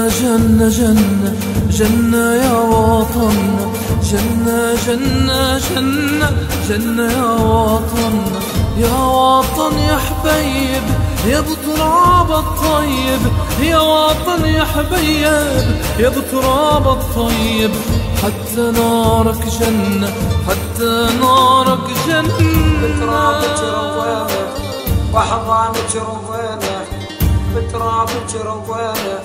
جنة جنة جنة يا وطننا، جنة جنة جنة جنة يا وطننا، يا وطن يا حبيب يا بتراب الطيب، يا وطن يا حبيب يا بتراب الطيب، حتى نارك جنة حتى نارك جنة. بترابك روينا وحضانك روينا، بترابك روينا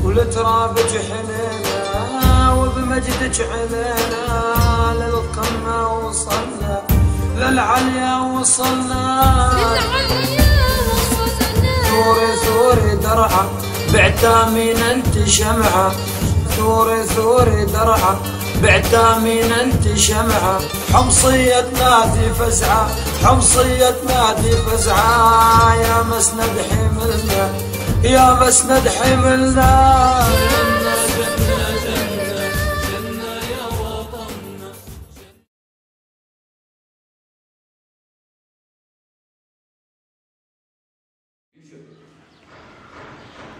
ولترابك حنينا، وبمجدك علينا للقمة وصلنا، للعليا وصلنا، ثوري ثوري درعة بعتامين انت شمعة، ثوري ثوري درعة بعتامين انت شمعة، حمصية نادي فزعة حمصية نادي فزعة، يا مسند حملنا يا مسند حملنا.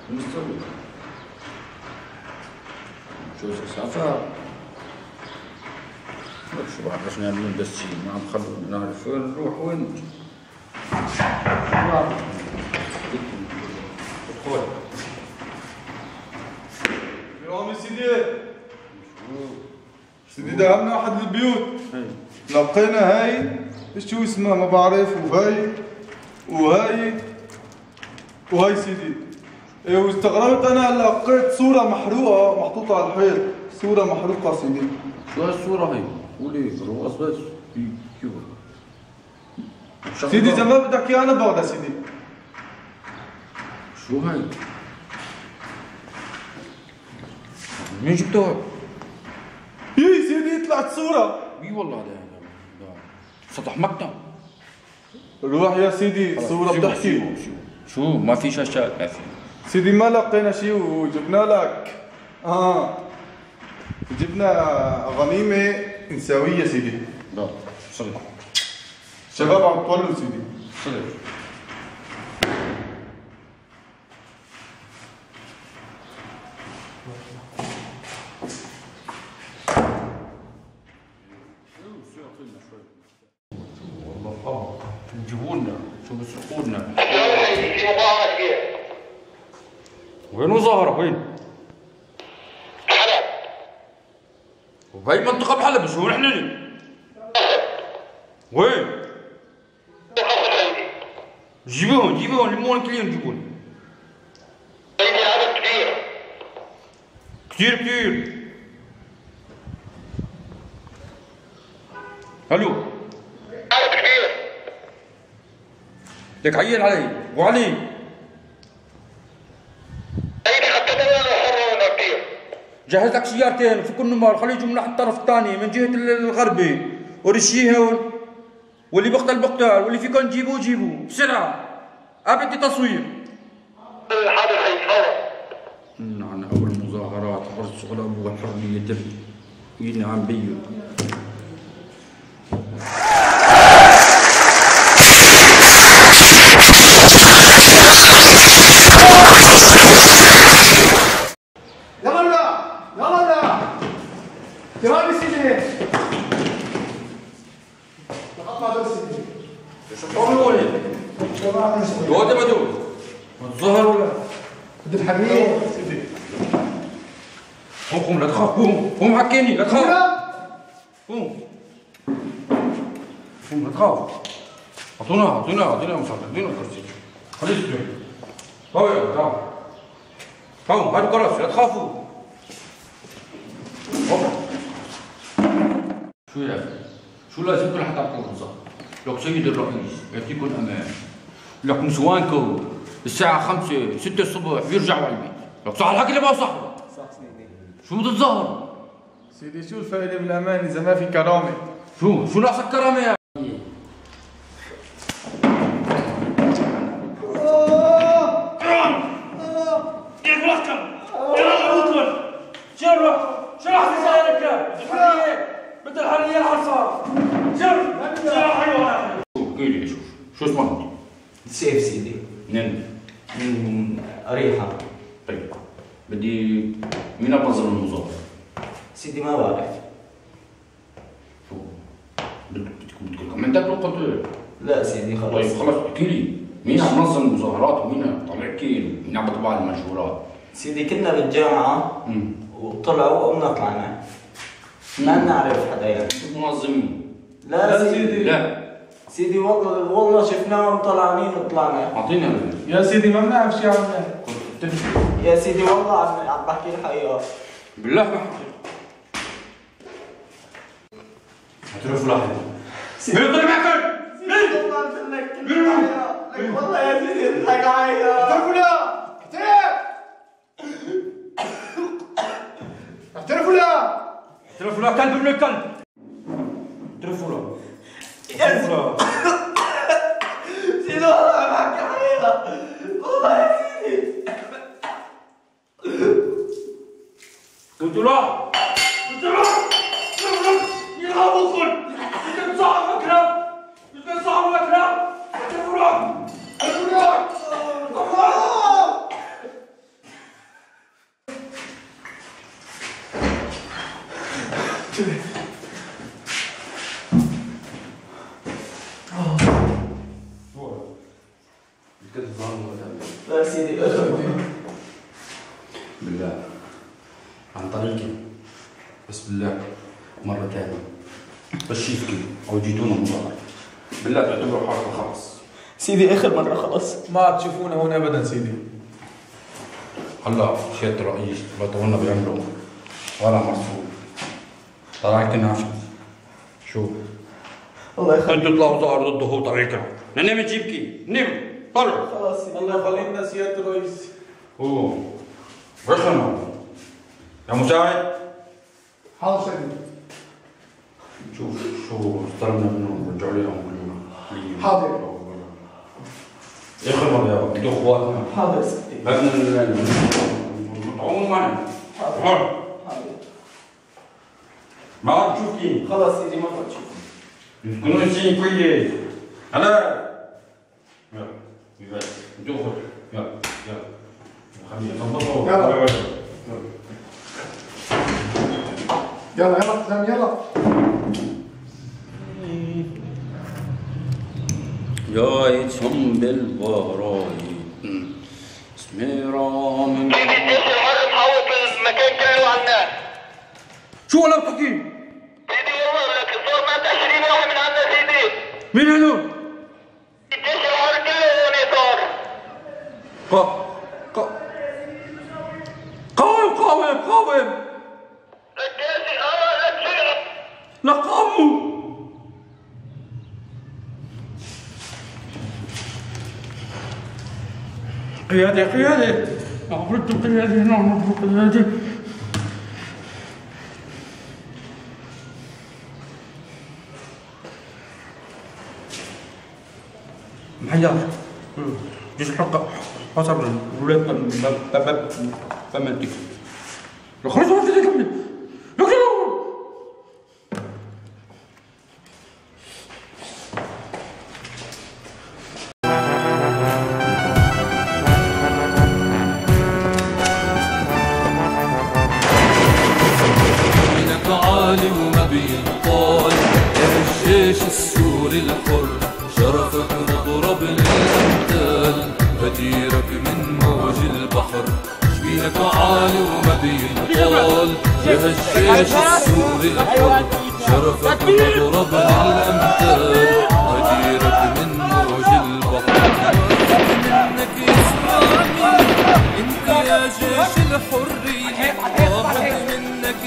مستوي شو سافر شو بعرف ايش نعمل بس ما عم خلوا نعرف وين نروح وين نجي. ادخل يا سيدي سيدي ذهبنا احد البيوت لقينا هاي شو اسمها ما بعرف، وهاي سيدي إيه، واستغربت انا لقيت صورة محروقة محطوطة على الحيط، صورة محروقة سيدي. شو هالصورة هي؟ قولي رقص بس كيف سيدي إذا ما بدك اياها انا باخذها سيدي. شو هاي؟ مين جبتوها؟ يي سيدي طلعت صورة. اي والله ده سطح مكتب. روح يا سيدي الصورة بتحكي. شو ما في شاشات ما في سيدي، ما لقينا شيء وجبنا لك جبنا غنيمة نسوية سيدي. لا صلي الشباب عم يطولوا سيدي. صلي والله جيبوا لنا شو بيسرقوا لنا. وين مظاهرة وين؟ حلب. وبأي منطقة بحلب شو نحن؟ وين؟ جيبوهم لمون كلين جيبوهم. سيدي عدد كبير. كثير. الو. عدد كبير. لك عيل علي وعلي. جهز لك سيارتين وفك النمر خليه يجوا من الطرف الثاني من جهه الغربي ورشيهم، واللي بقتل واللي فيكم جيبوه بسرعه ابدي تصوير. حاضر حي عن اول مظاهرات حرص غلب وحريه تبدي نعم بيو. تمام يا سيدي. لقطنا بس سيدي. شو بيقول لي؟ دول بدو الظهر ولا؟ بدي الحبيب سيدي. قوم لا تخاف، قوم حكيني لا تخاف. قوم لا تخاف. اعطونا مصدر، اعطونا كرسي. خليه يستوي. قوم هاتوا كراسي لا تخافوا. شو يا اخي؟ شو لازمكم لحتى تعطوا رخصة؟ لك سيد الرئيس يعطيكم امان. لك نسوانكم الساعة 5 6 الصبح بيرجعوا على البيت. لك صح الحكي اللي ما صح؟ صح سيدي. شو بتتظاهروا؟ سيدي شو الفائدة بالامان إذا ما في كرامة؟ شو ناقصك كرامة يا بدل الحرية العصا شوف يا حيوان. شو اسمك؟ سيف سيدي. منين؟ من أريحة. طيب بدي مين منظم المظاهرة؟ سيدي ما بعرف. شو؟ بدكم كومنتات ولا لا سيدي خلص. طيب خلص احكي لي مين عم ينظم المظاهرات ومين طلع احكي مين عم بيطبع المنشورات؟ سيدي كنا بالجامعة وطلعوا وقمنا طلعنا. ما نعرف حدا يعني. منظمين. لا سيدي. لا سيدي والله شفناهم طلعانين وطلعنا. اعطيني يا سيدي ما بنعرف شيء عنه. يا سيدي والله عم بحكي الحقيقة. بالله بحكي. اعترفوا لاحظ. مين طلع معك؟ سيدي والله قلت لك والله يا سيدي اضحك علي. اعترفوا لا اعترفوا لا اعترفوا لا كلب ابن الكلب. اعترفوا لا. اعترفوا لا. سيدي والله عم بحكي حقيقة. والله يا سيدي. قلت له قلت له يلعب وخل انت صاحب مكرم انت صاحب مكرم اعترفوا له اعترفوا له. لا سيدي بالله عن طريقي بس بالله مرة ثانية بشيفكي أو جيتونا مظاهرة بالله تعتبروا حالكم خلص. سيدي آخر مرة خلص. ما تشوفونا هون ابدا سيدي. هلا سيادة الرئيس بطولنا بيعملوا ولا مرسول طلعت ناشف شو الله يخليك. انتوا تطلعوا ظهر ضده هو طريقنا ننام نجيبكي نام طلعوا. خلاص سيدي. الله يخلينا سيادة الرئيس. اوه رخنا يا مساعد. حاضر سيدي. شو استلمنا منهم رجعوا لي كلهم. حاضر. اخر مرة يا بدو اخواتنا. حاضر سيدي. بدنا نطعموا معنا. حاضر. ما عاد تشوفكي. خلاص سيدي ما بدي تشوف. تكونوا شيء كويس. هلا. يلا يلا دخل يلا يلا خلينا نظبطه. يلا. يلا يلا قدام يلا. جايتهم بالبرايد سميرة من سيدي الجيش الحر محوط المكان كله على الناس. شو ولا بتحكي؟ سيدي والله لك صار مات 20 واحد من عندنا سيدي. مين هدول؟ الجيش الحر كله هون صار. قاوم الجيش لك لا قاوموا. قيادي عبرتوا قيادي نعم قيادي. محيار جيش الحلقة حصر الولاد فمنتك لو خرجوا من ذلك لو عالي وما بينطال يا الجيش السوري الحر شرفك مضرب للأمثال هديرك من موج البحر شبينك عالي وما بينطال يا الجيش السوري الحر شرفك مضرب للأمثال هديرك من موج البحر منك يسمعني انت يا جيش الحرية واحد منك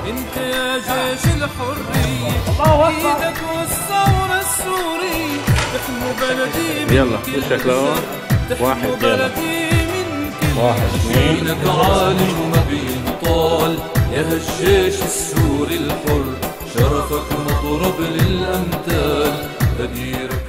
انت يا جيش الحرية ايدك والثورة السورية تحموا بلدي يلا وشك لهون واحد بلدي من كل شينك عالي وما بينطال يا هالجيش السوري الحر شرفك مضرب للأمثال هديرك